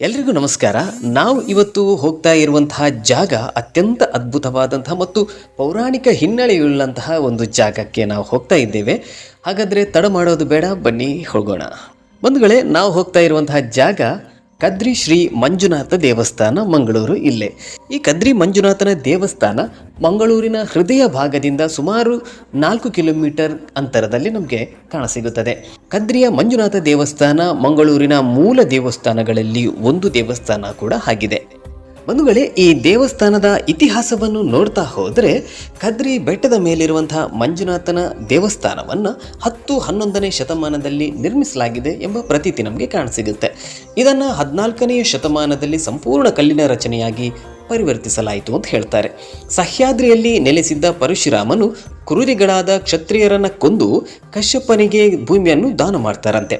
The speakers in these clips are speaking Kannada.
ಎಲ್ರಿಗೂ ನಮಸ್ಕಾರ. ನಾವು ಇವತ್ತು ಹೋಗ್ತಾ ಇರುವಂತಹ ಜಾಗ ಅತ್ಯಂತ ಅದ್ಭುತವಾದಂತಹ ಮತ್ತು ಪೌರಾಣಿಕ ಹಿನ್ನೆಲೆಯುಳ್ಳಂತಹ ಒಂದು ಜಾಗಕ್ಕೆ ನಾವು ಹೋಗ್ತಾ ಇದ್ದೇವೆ. ಹಾಗಾದರೆ ತಡ ಮಾಡೋದು ಬೇಡ, ಬನ್ನಿ ಹೋಗೋಣ. ಬಂಧುಗಳೇ, ನಾವು ಹೋಗ್ತಾ ಇರುವಂತಹ ಜಾಗ ಕದ್ರಿ ಶ್ರೀ ಮಂಜುನಾಥ ದೇವಸ್ಥಾನ, ಮಂಗಳೂರು. ಇಲ್ಲೇ ಈ ಕದ್ರಿ ಮಂಜುನಾಥನ ದೇವಸ್ಥಾನ ಮಂಗಳೂರಿನ ಹೃದಯ ಭಾಗದಿಂದ ಸುಮಾರು 4 ಕಿಲೋಮೀಟರ್ ಅಂತರದಲ್ಲಿ ನಮಗೆ ಕಾಣಸಿಗುತ್ತದೆ. ಕದ್ರಿಯ ಮಂಜುನಾಥ ದೇವಸ್ಥಾನ ಮಂಗಳೂರಿನ ಮೂಲ ದೇವಸ್ಥಾನಗಳಲ್ಲಿ ಒಂದು ದೇವಸ್ಥಾನ ಕೂಡ ಆಗಿದೆ. ಬಂಧುಗಳೇ, ಈ ದೇವಸ್ಥಾನದ ಇತಿಹಾಸವನ್ನು ನೋಡ್ತಾ ಹೋದರೆ ಕದ್ರಿ ಬೆಟ್ಟದ ಮೇಲಿರುವಂತಹ ಮಂಜುನಾಥನ ದೇವಸ್ಥಾನವನ್ನು 10-11ನೇ ಶತಮಾನದಲ್ಲಿ ನಿರ್ಮಿಸಲಾಗಿದೆ ಎಂಬ ಪ್ರತೀತಿ ನಮಗೆ ಕಾಣಸಿಗುತ್ತೆ. ಇದನ್ನು 14ನೇ ಶತಮಾನದಲ್ಲಿ ಸಂಪೂರ್ಣ ಕಲ್ಲಿನ ರಚನೆಯಾಗಿ ಪರಿವರ್ತಿಸಲಾಯಿತು ಅಂತ ಹೇಳ್ತಾರೆ. ಸಹ್ಯಾದ್ರಿಯಲ್ಲಿ ನೆಲೆಸಿದ್ದ ಪರಶುರಾಮನು ಕ್ರೂರಿಗಳಾದ ಕ್ಷತ್ರಿಯರನ್ನು ಕೊಂದು ಕಶ್ಯಪನಿಗೆ ಭೂಮಿಯನ್ನು ದಾನ ಮಾಡ್ತಾರಂತೆ.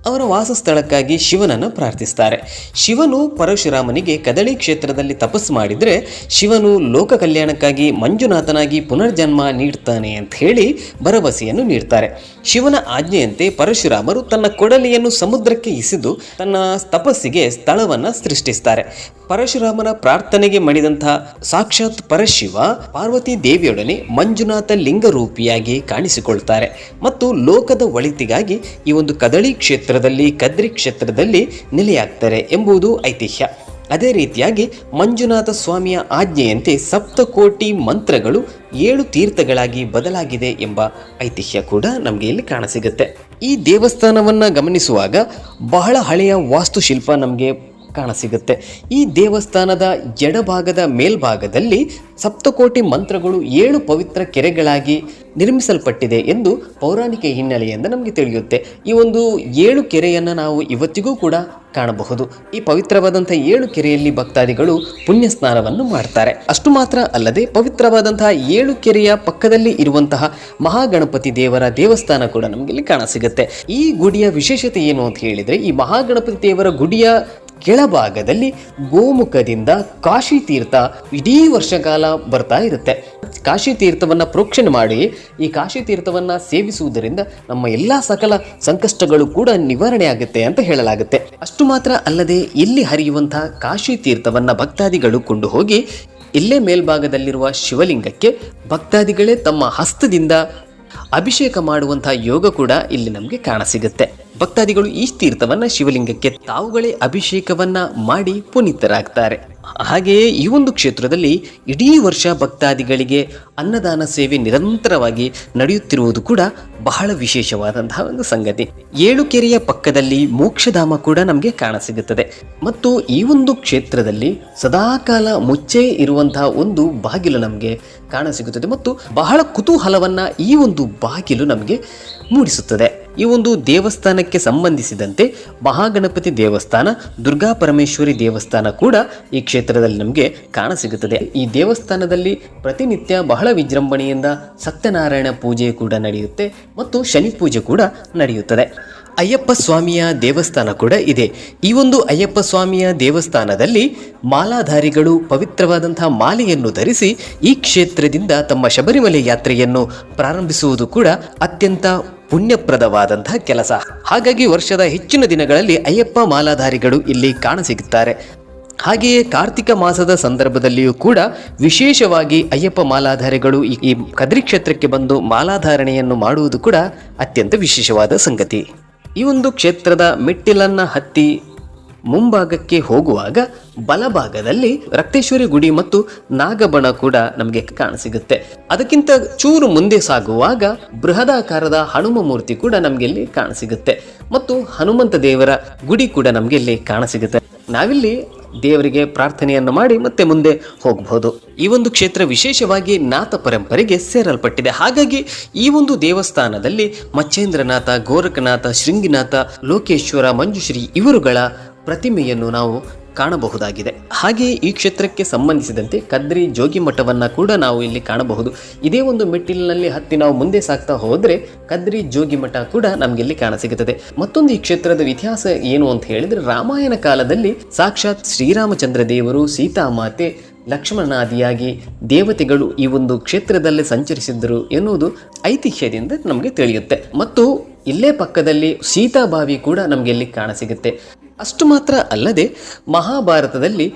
ಅವರ ವಾಸಸ್ಥಳಕ್ಕಾಗಿ ಶಿವನನ್ನು ಪ್ರಾರ್ಥಿಸ್ತಾರೆ. ಶಿವನು ಪರಶುರಾಮನಿಗೆ ಕದಳಿ ಕ್ಷೇತ್ರದಲ್ಲಿ ತಪಸ್ಸು ಮಾಡಿದರೆ ಶಿವನು ಲೋಕ ಕಲ್ಯಾಣಕ್ಕಾಗಿ ಮಂಜುನಾಥನಾಗಿ ಪುನರ್ಜನ್ಮ ನೀಡ್ತಾನೆ ಅಂತ ಹೇಳಿ ಭರವಸೆಯನ್ನು ನೀಡ್ತಾರೆ. ಶಿವನ ಆಜ್ಞೆಯಂತೆ ಪರಶುರಾಮರು ತನ್ನ ಕೊಡಲಿಯನ್ನು ಸಮುದ್ರಕ್ಕೆ ಎಸೆದು ತನ್ನ ತಪಸ್ಸಿಗೆ ಸ್ಥಳವನ್ನು ಸೃಷ್ಟಿಸ್ತಾರೆ. ಪರಶುರಾಮನ ಪ್ರಾರ್ಥನೆಗೆ ಮಣಿದಂತಹ ಸಾಕ್ಷಾತ್ ಪರಶಿವ ಪಾರ್ವತಿ ದೇವಿಯೊಡನೆ ಮಂಜುನಾಥ ಲಿಂಗರೂಪಿಯಾಗಿ ಕಾಣಿಸಿಕೊಳ್ತಾರೆ ಮತ್ತು ಲೋಕದ ಒಳಿತಿಗಾಗಿ ಈ ಒಂದು ಕದಳಿ ಕ್ಷೇತ್ರದಲ್ಲಿ, ಕದ್ರಿ ಕ್ಷೇತ್ರದಲ್ಲಿ ನೆಲೆಯಾಗ್ತಾರೆ ಎಂಬುದು ಐತಿಹ್ಯ. ಅದೇ ರೀತಿಯಾಗಿ ಮಂಜುನಾಥ ಸ್ವಾಮಿಯ ಆಜ್ಞೆಯಂತೆ 7 ಮಂತ್ರಗಳು 7 ತೀರ್ಥಗಳಾಗಿ ಬದಲಾಗಿದೆ ಎಂಬ ಐತಿಹ್ಯ ಕೂಡ ನಮಗೆ ಇಲ್ಲಿ ಕಾಣಸಿಗುತ್ತೆ. ಈ ದೇವಸ್ಥಾನವನ್ನು ಗಮನಿಸುವಾಗ ಬಹಳ ಹಳೆಯ ವಾಸ್ತುಶಿಲ್ಪ ನಮಗೆ ಕಾಣಸಿಗುತ್ತೆ. ಈ ದೇವಸ್ಥಾನದ ಎಡಭಾಗದ ಮೇಲ್ಭಾಗದಲ್ಲಿ 7 ಮಂತ್ರಗಳು 7 ಪವಿತ್ರ ಕೆರೆಗಳಾಗಿ ನಿರ್ಮಿಸಲ್ಪಟ್ಟಿದೆ ಎಂದು ಪೌರಾಣಿಕ ಹಿನ್ನೆಲೆಯಿಂದ ನಮಗೆ ತಿಳಿಯುತ್ತೆ. ಈ ಒಂದು 7 ಕೆರೆಯನ್ನು ನಾವು ಇವತ್ತಿಗೂ ಕೂಡ ಕಾಣಬಹುದು. ಈ ಪವಿತ್ರವಾದಂಥ 7 ಕೆರೆಯಲ್ಲಿ ಭಕ್ತಾದಿಗಳು ಪುಣ್ಯ ಸ್ನಾನವನ್ನು ಮಾಡ್ತಾರೆ. ಅಷ್ಟು ಮಾತ್ರ ಅಲ್ಲದೆ ಪವಿತ್ರವಾದಂತಹ 7 ಕೆರೆಯ ಪಕ್ಕದಲ್ಲಿ ಇರುವಂತಹ ಮಹಾಗಣಪತಿ ದೇವರ ದೇವಸ್ಥಾನ ಕೂಡ ನಮಗೆ ಇಲ್ಲಿ ಕಾಣಸಿಗುತ್ತೆ. ಈ ಗುಡಿಯ ವಿಶೇಷತೆ ಏನು ಅಂತ ಹೇಳಿದರೆ, ಈ ಮಹಾಗಣಪತಿ ದೇವರ ಗುಡಿಯ ಕೆಳಭಾಗದಲ್ಲಿ ಗೋಮುಖದಿಂದ ಕಾಶಿ ತೀರ್ಥ ಇಡೀ ವರ್ಷಕಾಲ ಬರ್ತಾ ಇರುತ್ತೆ. ಕಾಶಿ ತೀರ್ಥವನ್ನು ಪ್ರೋಕ್ಷಣೆ ಮಾಡಿ ಈ ಕಾಶಿ ತೀರ್ಥವನ್ನು ಸೇವಿಸುವುದರಿಂದ ನಮ್ಮ ಎಲ್ಲ ಸಕಲ ಸಂಕಷ್ಟಗಳು ಕೂಡ ನಿವಾರಣೆ ಆಗುತ್ತೆ ಅಂತ ಹೇಳಲಾಗುತ್ತೆ. ಅಷ್ಟು ಮಾತ್ರ ಅಲ್ಲದೆ ಇಲ್ಲಿ ಹರಿಯುವಂತಹ ಕಾಶಿ ತೀರ್ಥವನ್ನು ಭಕ್ತಾದಿಗಳು ಕೊಂಡು ಹೋಗಿ ಇಲ್ಲೇ ಮೇಲ್ಭಾಗದಲ್ಲಿರುವ ಶಿವಲಿಂಗಕ್ಕೆ ಭಕ್ತಾದಿಗಳೇ ತಮ್ಮ ಹಸ್ತದಿಂದ ಅಭಿಷೇಕ ಮಾಡುವಂತಹ ಯೋಗ ಕೂಡ ಇಲ್ಲಿ ನಮಗೆ ಕಾಣಸಿಗುತ್ತೆ. ಭಕ್ತಾದಿಗಳು ಈ ತೀರ್ಥವನ್ನ ಶಿವಲಿಂಗಕ್ಕೆ ತಾವುಗಳೇ ಅಭಿಷೇಕವನ್ನ ಮಾಡಿ ಪುನೀತರಾಗ್ತಾರೆ. ಹಾಗೆಯೇ ಈ ಒಂದು ಕ್ಷೇತ್ರದಲ್ಲಿ ಇಡೀ ವರ್ಷ ಭಕ್ತಾದಿಗಳಿಗೆ ಅನ್ನದಾನ ಸೇವೆ ನಿರಂತರವಾಗಿ ನಡೆಯುತ್ತಿರುವುದು ಕೂಡ ಬಹಳ ವಿಶೇಷವಾದಂತಹ ಒಂದು ಸಂಗತಿ. 7 ಕೆರೆಯ ಪಕ್ಕದಲ್ಲಿ ಮೋಕ್ಷಧಾಮ ಕೂಡ ನಮಗೆ ಕಾಣಸಿಗುತ್ತದೆ ಮತ್ತು ಈ ಒಂದು ಕ್ಷೇತ್ರದಲ್ಲಿ ಸದಾಕಾಲ ಮುಚ್ಚೇ ಇರುವಂತಹ ಒಂದು ಬಾಗಿಲು ನಮಗೆ ಕಾಣಸಿಗುತ್ತದೆ ಮತ್ತು ಬಹಳ ಕುತೂಹಲವನ್ನ ಈ ಒಂದು ಬಾಗಿಲು ನಮಗೆ ಮೂಡಿಸುತ್ತದೆ. ಈ ಒಂದು ದೇವಸ್ಥಾನಕ್ಕೆ ಸಂಬಂಧಿಸಿದಂತೆ ಮಹಾಗಣಪತಿ ದೇವಸ್ಥಾನ, ದುರ್ಗಾ ಪರಮೇಶ್ವರಿ ದೇವಸ್ಥಾನ ಕೂಡ ಈ ಕ್ಷೇತ್ರದಲ್ಲಿ ನಮಗೆ ಕಾಣಸಿಗುತ್ತದೆ. ಈ ದೇವಸ್ಥಾನದಲ್ಲಿ ಪ್ರತಿನಿತ್ಯ ಬಹಳ ವಿಜೃಂಭಣೆಯಿಂದ ಸತ್ಯನಾರಾಯಣ ಪೂಜೆ ಕೂಡ ನಡೆಯುತ್ತೆ ಮತ್ತು ಶನಿ ಪೂಜೆ ಕೂಡ ನಡೆಯುತ್ತದೆ. ಅಯ್ಯಪ್ಪ ಸ್ವಾಮಿಯ ದೇವಸ್ಥಾನ ಕೂಡ ಇದೆ. ಈ ಒಂದು ಅಯ್ಯಪ್ಪ ಸ್ವಾಮಿಯ ದೇವಸ್ಥಾನದಲ್ಲಿ ಮಾಲಾಧಾರಿಗಳು ಪವಿತ್ರವಾದಂತಹ ಮಾಲೆಯನ್ನು ಧರಿಸಿ ಈ ಕ್ಷೇತ್ರದಿಂದ ತಮ್ಮ ಶಬರಿಮಲೆ ಯಾತ್ರೆಯನ್ನು ಪ್ರಾರಂಭಿಸುವುದು ಕೂಡ ಅತ್ಯಂತ ಪುಣ್ಯಪ್ರದವಾದಂತಹ ಕೆಲಸ. ಹಾಗಾಗಿ ವರ್ಷದ ಹೆಚ್ಚಿನ ದಿನಗಳಲ್ಲಿ ಅಯ್ಯಪ್ಪ ಮಾಲಾಧಾರಿಗಳು ಇಲ್ಲಿ ಕಾಣಸಿಗುತ್ತಾರೆ. ಹಾಗೆಯೇ ಕಾರ್ತಿಕ ಮಾಸದ ಸಂದರ್ಭದಲ್ಲಿಯೂ ಕೂಡ ವಿಶೇಷವಾಗಿ ಅಯ್ಯಪ್ಪ ಮಾಲಾಧಾರಿಗಳು ಈ ಕದ್ರಿ ಕ್ಷೇತ್ರಕ್ಕೆ ಬಂದು ಮಾಲಾಧಾರಣೆಯನ್ನು ಮಾಡುವುದು ಕೂಡ ಅತ್ಯಂತ ವಿಶೇಷವಾದ ಸಂಗತಿ. ಈ ಒಂದು ಕ್ಷೇತ್ರದ ಮೆಟ್ಟಿಲನ್ನು ಹತ್ತಿ ಮುಂಭಾಗಕ್ಕೆ ಹೋಗುವಾಗ ಬಲಭಾಗದಲ್ಲಿ ರಕ್ತೇಶ್ವರಿ ಗುಡಿ ಮತ್ತು ನಾಗಬಣ ಕೂಡ ನಮಗೆ ಕಾಣಸಿಗುತ್ತೆ. ಅದಕ್ಕಿಂತ ಚೂರು ಮುಂದೆ ಸಾಗುವಾಗ ಬೃಹದಾಕಾರದ ಹನುಮ ಮೂರ್ತಿ ಕೂಡ ನಮಗೆ ಇಲ್ಲಿ ಕಾಣಸಿಗುತ್ತೆ ಮತ್ತು ಹನುಮಂತ ದೇವರ ಗುಡಿ ಕೂಡ ನಮಗೆ ಇಲ್ಲಿ ಕಾಣಸಿಗುತ್ತೆ. ನಾವಿಲ್ಲಿ ದೇವರಿಗೆ ಪ್ರಾರ್ಥನೆಯನ್ನು ಮಾಡಿ ಮತ್ತೆ ಮುಂದೆ ಹೋಗಬಹುದು. ಈ ಒಂದು ಕ್ಷೇತ್ರ ವಿಶೇಷವಾಗಿ ನಾಥ ಪರಂಪರೆಗೆ ಸೇರಲ್ಪಟ್ಟಿದೆ. ಹಾಗಾಗಿ ಈ ಒಂದು ದೇವಸ್ಥಾನದಲ್ಲಿ ಮಚ್ಚೇಂದ್ರನಾಥ, ಗೋರಖನಾಥ, ಶೃಂಗಿನಾಥ, ಲೋಕೇಶ್ವರ, ಮಂಜುಶ್ರೀ ಇವರುಗಳ ಪ್ರತಿಮೆಯನ್ನು ನಾವು ಕಾಣಬಹುದಾಗಿದೆ. ಹಾಗೆಯೇ ಈ ಕ್ಷೇತ್ರಕ್ಕೆ ಸಂಬಂಧಿಸಿದಂತೆ ಕದ್ರಿ ಜೋಗಿ ಮಠವನ್ನು ಕೂಡ ನಾವು ಇಲ್ಲಿ ಕಾಣಬಹುದು. ಇದೇ ಒಂದು ಮೆಟ್ಟಿಲಿನಲ್ಲಿ ಹತ್ತಿ ನಾವು ಮುಂದೆ ಸಾಗ್ತಾ ಹೋದರೆ ಕದ್ರಿ ಜೋಗಿ ಮಠ ಕೂಡ ನಮಗೆ ಇಲ್ಲಿ ಕಾಣಸಿಗುತ್ತದೆ. ಮತ್ತೊಂದು ಈ ಕ್ಷೇತ್ರದ ಇತಿಹಾಸ ಏನು ಅಂತ ಹೇಳಿದರೆ, ರಾಮಾಯಣ ಕಾಲದಲ್ಲಿ ಸಾಕ್ಷಾತ್ ಶ್ರೀರಾಮಚಂದ್ರ ದೇವರು, ಸೀತಾಮಾತೆ, ಲಕ್ಷ್ಮಣಾದಿಯಾಗಿ ದೇವತೆಗಳು ಈ ಒಂದು ಕ್ಷೇತ್ರದಲ್ಲಿ ಸಂಚರಿಸಿದ್ದರು ಎನ್ನುವುದು ಐತಿಹ್ಯದಿಂದ ನಮಗೆ ತಿಳಿಯುತ್ತೆ. ಮತ್ತು ಇಲ್ಲೇ ಪಕ್ಕದಲ್ಲಿ ಸೀತಾಬಾವಿ ಕೂಡ ನಮಗೆ ಇಲ್ಲಿ ಕಾಣಸಿಗುತ್ತೆ. ಅಷ್ಟು ಮಾತ್ರ ಅಲ್ಲದೆ ಮಹಾಭಾರತದಲ್ಲಿ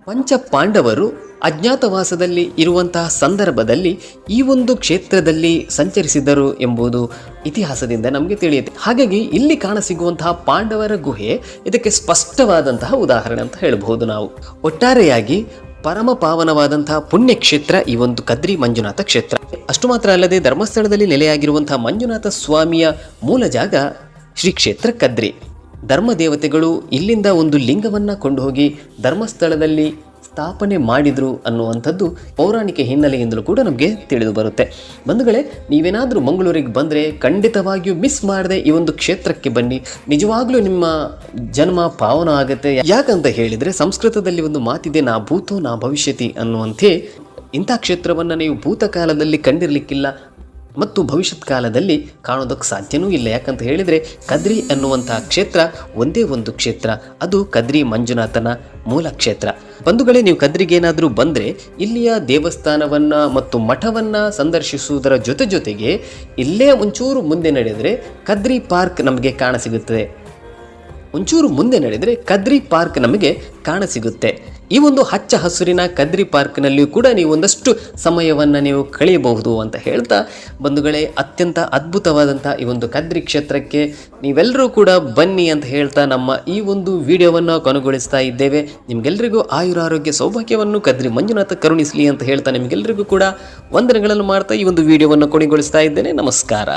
ಪಂಚ ಪಾಂಡವರು ಅಜ್ಞಾತವಾಸದಲ್ಲಿ ಇರುವಂತಹ ಸಂದರ್ಭದಲ್ಲಿ ಈ ಒಂದು ಕ್ಷೇತ್ರದಲ್ಲಿ ಸಂಚರಿಸಿದರು ಎಂಬುದು ಇತಿಹಾಸದಿಂದ ನಮಗೆ ತಿಳಿಯುತ್ತೆ. ಹಾಗಾಗಿ ಇಲ್ಲಿ ಕಾಣಸಿಗುವಂತಹ ಪಾಂಡವರ ಗುಹೆ ಇದಕ್ಕೆ ಸ್ಪಷ್ಟವಾದಂತಹ ಉದಾಹರಣೆ ಅಂತ ಹೇಳಬಹುದು ನಾವು. ಒಟ್ಟಾರೆಯಾಗಿ ಪರಮ ಪಾವನವಾದಂತಹ ಪುಣ್ಯಕ್ಷೇತ್ರ ಈ ಒಂದು ಕದ್ರಿ ಮಂಜುನಾಥ ಕ್ಷೇತ್ರ. ಅಷ್ಟು ಮಾತ್ರ ಅಲ್ಲದೆ ಧರ್ಮಸ್ಥಳದಲ್ಲಿ ನೆಲೆಯಾಗಿರುವಂತಹ ಮಂಜುನಾಥ ಸ್ವಾಮಿಯ ಮೂಲ ಜಾಗ ಶ್ರೀ ಕ್ಷೇತ್ರ ಕದ್ರಿ. ಧರ್ಮ ದೇವತೆಗಳು ಇಲ್ಲಿಂದ ಒಂದು ಲಿಂಗವನ್ನು ಕೊಂಡು ಹೋಗಿ ಧರ್ಮಸ್ಥಳದಲ್ಲಿ ಸ್ಥಾಪನೆ ಮಾಡಿದರು ಅನ್ನುವಂಥದ್ದು ಪೌರಾಣಿಕ ಹಿನ್ನೆಲೆಯಿಂದಲೂ ಕೂಡ ನಮಗೆ ತಿಳಿದು ಬರುತ್ತೆ. ಬಂಧುಗಳೇ, ನೀವೇನಾದರೂ ಮಂಗಳೂರಿಗೆ ಬಂದರೆ ಖಂಡಿತವಾಗಿಯೂ ಮಿಸ್ ಮಾಡದೆ ಈ ಒಂದು ಕ್ಷೇತ್ರಕ್ಕೆ ಬನ್ನಿ. ನಿಜವಾಗ್ಲೂ ನಿಮ್ಮ ಜನ್ಮ ಪಾವನ ಆಗುತ್ತೆ. ಯಾಕಂತ ಹೇಳಿದರೆ ಸಂಸ್ಕೃತದಲ್ಲಿ ಒಂದು ಮಾತಿದೆ, ನಾ ಭೂತೋ ನಾ ಭವಿಷ್ಯತಿ ಅನ್ನುವಂತೆ. ಇಂಥ ಕ್ಷೇತ್ರವನ್ನು ನೀವು ಭೂತಕಾಲದಲ್ಲಿ ಕಂಡಿರಲಿಕ್ಕಿಲ್ಲ ಮತ್ತು ಭವಿಷ್ಯತ್ ಕಾಲದಲ್ಲಿ ಕಾಣೋದಕ್ಕೆ ಸಾಧ್ಯವೂ ಇಲ್ಲ. ಯಾಕಂತ ಹೇಳಿದರೆ ಕದ್ರಿ ಅನ್ನುವಂತಹ ಕ್ಷೇತ್ರ ಒಂದೇ ಒಂದು ಕ್ಷೇತ್ರ, ಅದು ಕದ್ರಿ ಮಂಜುನಾಥನ ಮೂಲ ಕ್ಷೇತ್ರ. ಬಂಧುಗಳೇ, ನೀವು ಕದ್ರಿಗೇನಾದರೂ ಬಂದರೆ ಇಲ್ಲಿಯ ದೇವಸ್ಥಾನವನ್ನು ಮತ್ತು ಮಠವನ್ನು ಸಂದರ್ಶಿಸುವುದರ ಜೊತೆಗೆ ಇಲ್ಲೇ ಒಂಚೂರು ಮುಂದೆ ನಡೆದರೆ ಕದ್ರಿ ಪಾರ್ಕ್ ನಮಗೆ ಕಾಣಸಿಗುತ್ತದೆ. ಒಂಚೂರು ಮುಂದೆ ನಡೆದರೆ ಕದ್ರಿ ಪಾರ್ಕ್ ನಮಗೆ ಕಾಣಸಿಗುತ್ತೆ. ಈ ಒಂದು ಹಚ್ಚ ಹಸುರಿನ ಕದ್ರಿ ಪಾರ್ಕ್ನಲ್ಲಿಯೂ ಕೂಡ ನೀವು ಒಂದಷ್ಟು ಸಮಯವನ್ನು ನೀವು ಕಳೆಯಬಹುದು ಅಂತ ಹೇಳ್ತಾ, ಬಂಧುಗಳೇ, ಅತ್ಯಂತ ಅದ್ಭುತವಾದಂಥ ಈ ಒಂದು ಕದ್ರಿ ಕ್ಷೇತ್ರಕ್ಕೆ ನೀವೆಲ್ಲರೂ ಕೂಡ ಬನ್ನಿ ಅಂತ ಹೇಳ್ತಾ ನಮ್ಮ ಈ ಒಂದು ವಿಡಿಯೋವನ್ನು ಕೊನೆಗೊಳಿಸ್ತಾ ಇದ್ದೇವೆ. ನಿಮಗೆಲ್ಲರಿಗೂ ಆಯುರಾರೋಗ್ಯ ಸೌಭಾಗ್ಯವನ್ನು ಕದ್ರಿ ಮಂಜುನಾಥ ಕರುಣಿಸಲಿ ಅಂತ ಹೇಳ್ತಾ ನಿಮಗೆಲ್ಲರಿಗೂ ಕೂಡ ವಂದನೆಗಳನ್ನು ಮಾಡ್ತಾ ಈ ಒಂದು ವಿಡಿಯೋವನ್ನು ಕೊನೆಗೊಳಿಸ್ತಾ ಇದ್ದೇನೆ. ನಮಸ್ಕಾರ.